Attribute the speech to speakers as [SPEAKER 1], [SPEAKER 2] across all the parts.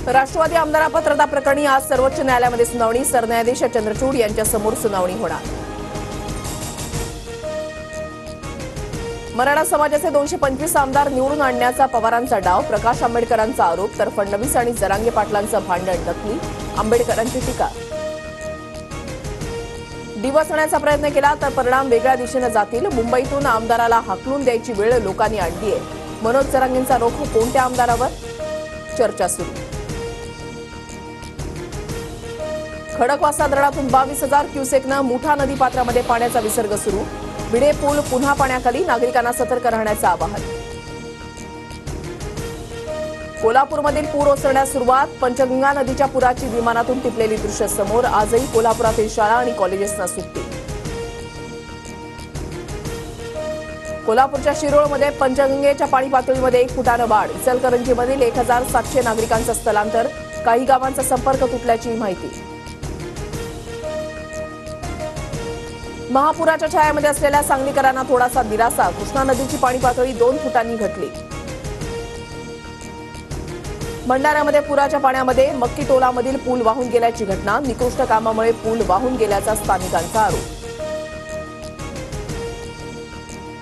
[SPEAKER 1] राष्ट्रवादी आमदार अपात्रता प्रकरणी आज सर्वोच्च न्यायालयामध्ये सुनावणी. सरन्यायाधीश चंद्रचूड यांच्यासमोर सुनावणी होणार. मराठा समाजाचे 225 आमदार निवडून आणण्याचा पवारांचा डाव. प्रकाश आंबेडकरांचा आरोप तर फडणवीस आणि जरांगे पाटलांचं भांडण नकली. आंबेडकरांची टीका. डिवचण्याचा प्रयत्न केला तर परिणाम वेगळ्या दिशेने जातील. मुंबईतून आमदाराला हाकलून द्यायची वेळ लोकांनी आणली आहे. मनोज जरांगेंचा रोख कोणत्या आमदारावर? चर्चा सुरू. खडकवासला धरणातून 22,000 क्युसेकनं मुठा नदीपात्रामध्ये पाण्याचा विसर्ग सुरू. भिडे पूल पुन्हा पाण्याखाली. नागरिकांना सतर्क राहण्याचं आवाहन. कोल्हापूरमधील पूर ओसरण्यास सुरुवात. पंचगंगा नदीच्या पुराची विमानातून टिपलेली दृश्य समोर. आजही कोल्हापुरातील शाळा आणि कॉलेजेसना सुट्टी. कोल्हापूरच्या शिरोळमध्ये पंचगंगेच्या पाणी पातळीमध्ये 1 फुटानं वाढ. इचलकरंजीमधील 1,700 नागरिकांचं स्थलांतर. काही गावांचा संपर्क तुटल्याची माहिती. महापुराच्या छायामध्ये असलेल्या सांगलीकरांना थोडासा दिलासा. कृष्णा नदीची पाणी पातळी 2 फुटांनी घटली. भंडाऱ्यामध्ये पुराच्या पाण्यामध्ये मक्की टोलामधील पूल वाहून गेल्याची घटना. निकृष्ट कामामुळे पूल वाहून गेल्याचा स्थानिकांचा आरोप.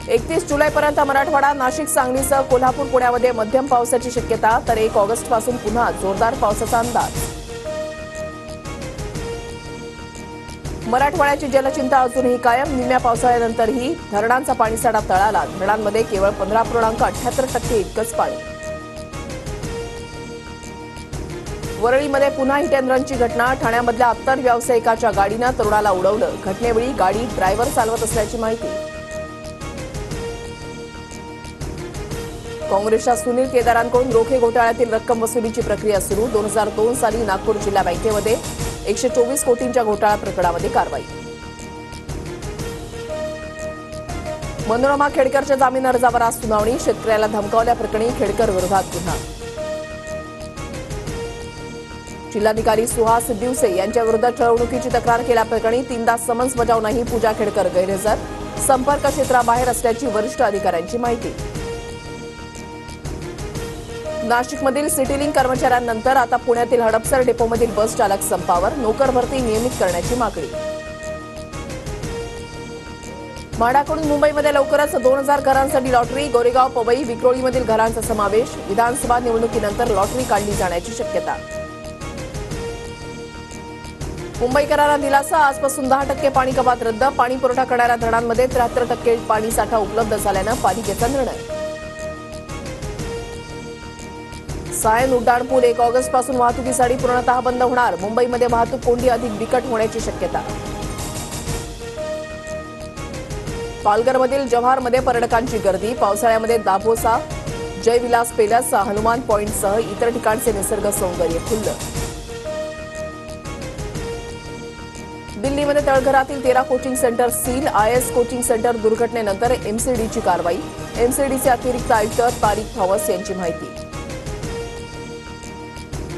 [SPEAKER 1] 31 जुलैपर्यंत मराठवाडा, नाशिक, सांगलीसह कोल्हापूर, पुण्यामध्ये मध्यम पावसाची शक्यता. तर 1 ऑगस्टपासून पुन्हा जोरदार पावसाचा अंदाज. मराठवाड्याची जलचिंता अजूनही कायम. निम्म्या पावसाळ्यानंतरही धरणांचा पाणीसाठा तळाला. धरणांमध्ये केवळ 15.78% इतकंच पाणी. वरळीमध्ये पुन्हा हिट अँड रनची घटना. ठाण्यामधल्या अत्तर व्यावसायिकाच्या गाडीनं तरुणाला उडवलं. घटनेवेळी गाडी ड्रायव्हर चालवत असल्याची माहिती. काँग्रेसच्या सुनील केदारांकडून रोखे घोटाळ्यातील रक्कम वसुलीची प्रक्रिया सुरू. 2002 साली नागपूर जिल्हा बँकेमध्ये 124 कोटींच्या घोटाळा प्रकरणामध्ये कारवाई. मनोरमा खेडकरच्या जामीन अर्जावर आज सुनावणी. शेतकऱ्याला धमकावल्याप्रकरणी खेडकर विरोधात गुन्हा. जिल्हाधिकारी सुहास दिवसे यांच्या विरुद्ध छळवणुकीची तक्रार केल्याप्रकरणी 3दा समन्स बजावूनही पूजा खेडकर गैरहजर. संपर्क क्षेत्राबाहेर असल्याची वरिष्ठ अधिकाऱ्यांची माहिती. नाशिकमधील सिटीलिंक कर्मचाऱ्यांनंतर आता पुण्यातील हडपसर डेपोमधील बस चालक संपावर. नोकर भरती नियमित करण्याची मागणी. म्हाडाकडून मुंबईमध्ये लवकरच 2,000 घरांसाठी लॉटरी. गोरेगाव, पवई, विक्रोळीमधील घरांचा समावेश. विधानसभा निवडणुकीनंतर लॉटरी काढली जाण्याची शक्यता. मुंबईकरांना दिलासा. आजपासून 10% पाणी कपात रद्द. पाणी पुरवठा करणाऱ्या धरणांमध्ये 73% पाणी साठा उपलब्ध झाल्यानं पालिकेचा निर्णय. सायन उड्डाणपूल 1 ऑगस्टपासून वाहतुकीसाठी पूर्णतः बंद होणार. मुंबईमध्ये वाहतूक कोंडी अधिक बिकट होण्याची शक्यता. पालघरमधील जव्हारमध्ये पर्यटकांची गर्दी. पावसाळ्यामध्ये दाभोसा, जयविलास पेलस, हनुमान पॉइंटसह इतर ठिकाणचे निसर्ग सौंदर्य खुललं. दिल्लीमध्ये तळघरातील 13 coaching centre seal. IAS coaching centre दुर्घटनेनंतर MCDची कारवाई. MCDचे अतिरिक्त आयुक्त तारिक थॉमस यांची माहिती.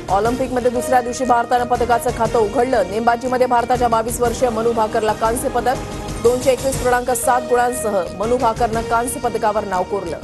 [SPEAKER 1] ऑलिम्पिकमध्ये दुसऱ्या दिवशी भारतानं पदकाचं खातं उघडलं. नेमबाजीमध्ये भारताच्या 22 वर्षीय मनू भाकरला कांस्य पदक. 221.7 गुणांसह मनू भाकरनं कांस्य पदकावर नाव कोरलं.